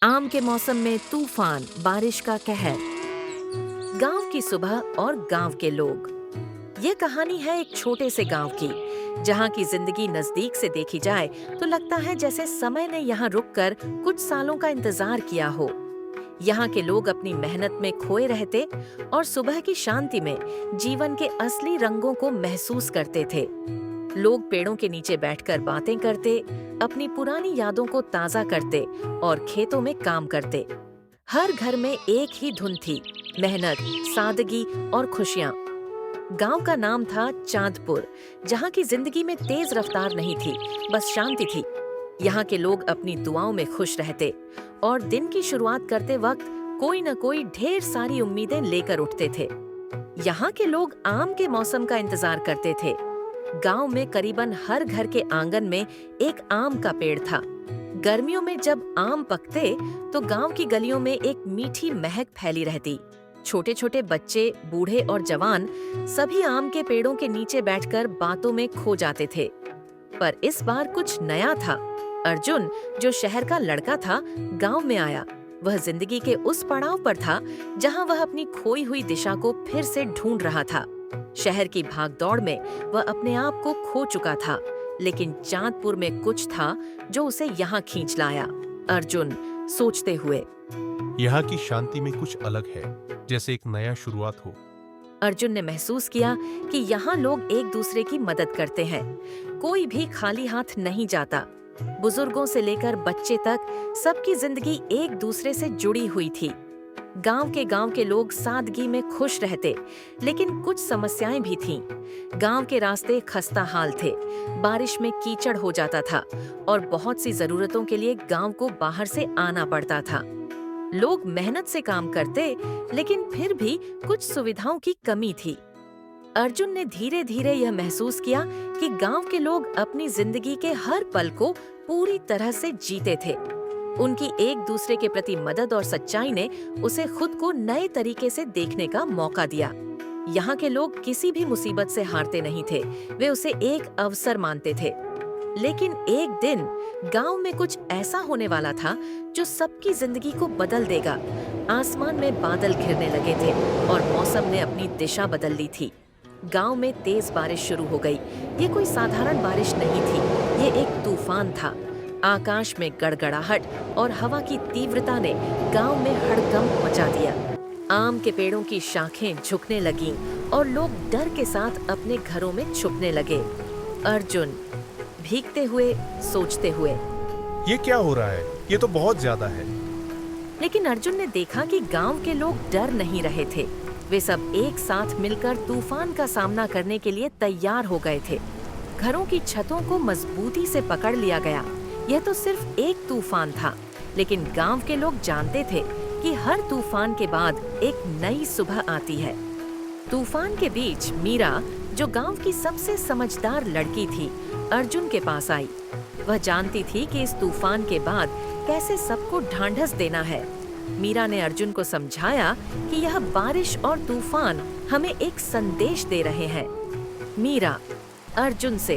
आम के मौसम में तूफान, बारिश का कहर, गांव की सुबह और गांव के लोग। ये कहानी है एक छोटे से गांव की, जहां की जिंदगी नजदीक से देखी जाए तो लगता है जैसे समय ने यहाँ रुककर कुछ सालों का इंतजार किया हो। यहाँ के लोग अपनी मेहनत में खोए रहते और सुबह की शांति में जीवन के असली रंगों को महसूस करते थे। लोग पेड़ों के नीचे बैठकर बातें करते, अपनी पुरानी यादों को ताजा करते और खेतों में काम करते। हर घर में एक ही धुन थी, मेहनत, सादगी और खुशियाँ। गांव का नाम था चांदपुर, जहाँ की जिंदगी में तेज रफ्तार नहीं थी, बस शांति थी। यहाँ के लोग अपनी दुआओं में खुश रहते और दिन की शुरुआत करते वक्त कोई न कोई ढेर सारी उम्मीदें लेकर उठते थे। यहाँ के लोग आम के मौसम का इंतजार करते थे। गांव में करीबन हर घर के आंगन में एक आम का पेड़ था। गर्मियों में जब आम पकते तो गांव की गलियों में एक मीठी महक फैली रहती। छोटे छोटे बच्चे, बूढ़े और जवान सभी आम के पेड़ों के नीचे बैठकर बातों में खो जाते थे। पर इस बार कुछ नया था। अर्जुन, जो शहर का लड़का था, गांव में आया। वह जिंदगी के उस पड़ाव पर था जहां वह अपनी खोई हुई दिशा को फिर से ढूंढ रहा था। शहर की भागदौड़ में वह अपने आप को खो चुका था, लेकिन चांदपुर में कुछ था जो उसे यहाँ खींच लाया। अर्जुन सोचते हुए, यहाँ की शांति में कुछ अलग है, जैसे एक नया शुरुआत हो। अर्जुन ने महसूस किया कि यहाँ लोग एक दूसरे की मदद करते हैं। कोई भी खाली हाथ नहीं जाता। बुजुर्गों से लेकर बच्चे तक सबकी जिंदगी एक दूसरे से जुड़ी हुई थी। गांव के लोग सादगी में खुश रहते, लेकिन कुछ समस्याएं भी थीं। गांव के रास्ते खस्ता हाल थे, बारिश में कीचड़ हो जाता था और बहुत सी जरूरतों के लिए गांव को बाहर से आना पड़ता था। लोग मेहनत से काम करते, लेकिन फिर भी कुछ सुविधाओं की कमी थी। अर्जुन ने धीरे धीरे यह महसूस किया कि गांव के लोग अपनी जिंदगी के हर पल को पूरी तरह से जीते थे। उनकी एक दूसरे के प्रति मदद और सच्चाई ने उसे खुद को नए तरीके से देखने का मौका दिया। यहाँ के लोग किसी भी मुसीबत से हारते नहीं थे, वे उसे एक अवसर मानते थे। लेकिन एक दिन गांव में कुछ ऐसा होने वाला था जो सबकी जिंदगी को बदल देगा। आसमान में बादल घिरने लगे थे और मौसम ने अपनी दिशा बदल ली थी। गांव में तेज बारिश शुरू हो गई। ये कोई साधारण बारिश नहीं थी, ये एक तूफान था। आकाश में गड़गड़ाहट और हवा की तीव्रता ने गांव में हड़कंप मचा दिया। आम के पेड़ों की शाखें झुकने लगीं और लोग डर के साथ अपने घरों में छुपने लगे। अर्जुन भीगते हुए, सोचते हुए, ये क्या हो रहा है? ये तो बहुत ज्यादा है। लेकिन अर्जुन ने देखा कि गांव के लोग डर नहीं रहे थे। वे सब एक साथ मिलकर तूफान का सामना करने के लिए तैयार हो गए थे। घरों की छतों को मजबूती से पकड़ लिया गया। यह तो सिर्फ एक तूफान था, लेकिन गांव के लोग जानते थे कि हर तूफान के बाद एक नई सुबह आती है। तूफान के बीच मीरा, जो गांव की सबसे समझदार लड़की थी, अर्जुन के पास आई। वह जानती थी कि इस तूफान के बाद कैसे सबको ढांढस देना है। मीरा ने अर्जुन को समझाया कि यह बारिश और तूफान हमें एक संदेश दे रहे हैं। मीरा अर्जुन से,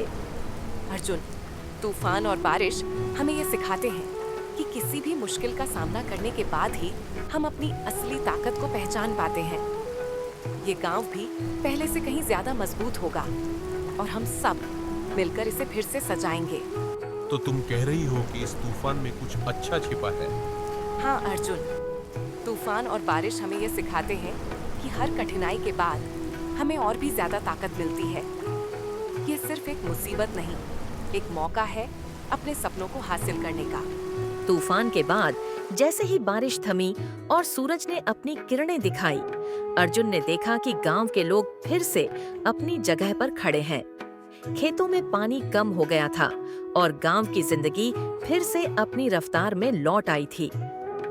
अर्जुन, तूफान और बारिश हमें ये सिखाते हैं कि किसी भी मुश्किल का सामना करने के बाद ही हम अपनी असली ताकत को पहचान पाते हैं। ये गांव भी पहले से कहीं ज्यादा मजबूत होगा और हम सब मिलकर इसे फिर से सजाएंगे। तो तुम कह रही हो कि इस तूफान में कुछ अच्छा छिपा है? हाँ अर्जुन, तूफान और बारिश हमें ये सिखाते हैं कि हर कठिनाई के बाद हमें और भी ज्यादा ताकत मिलती है। ये सिर्फ एक मुसीबत नहीं, एक मौका है अपने सपनों को हासिल करने का। तूफान के बाद जैसे ही बारिश थमी और सूरज ने अपनी किरणें दिखाई, अर्जुन ने देखा कि गांव के लोग फिर से अपनी जगह पर खड़े हैं। खेतों में पानी कम हो गया था और गांव की जिंदगी फिर से अपनी रफ्तार में लौट आई थी।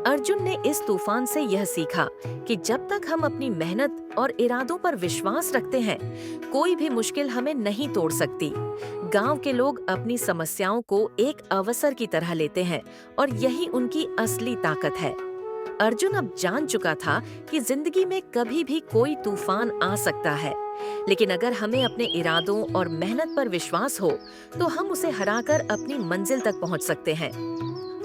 अर्जुन ने इस तूफान से यह सीखा कि जब तक हम अपनी मेहनत और इरादों पर विश्वास रखते हैं, कोई भी मुश्किल हमें नहीं तोड़ सकती। गांव के लोग अपनी समस्याओं को एक अवसर की तरह लेते हैं और यही उनकी असली ताकत है। अर्जुन अब जान चुका था कि जिंदगी में कभी भी कोई तूफान आ सकता है, लेकिन अगर हमें अपने इरादों और मेहनत पर विश्वास हो तो हम उसे हराकर अपनी मंजिल तक पहुंच सकते हैं।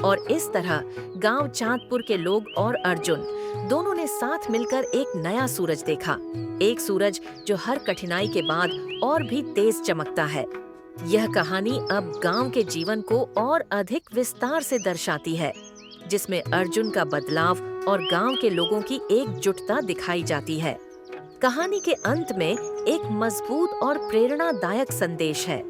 और इस तरह गांव चांदपुर के लोग और अर्जुन दोनों ने साथ मिलकर एक नया सूरज देखा, एक सूरज जो हर कठिनाई के बाद और भी तेज चमकता है। यह कहानी अब गांव के जीवन को और अधिक विस्तार से दर्शाती है, जिसमें अर्जुन का बदलाव और गांव के लोगों की एकजुटता दिखाई जाती है। कहानी के अंत में एक मजबूत और प्रेरणादायक संदेश है।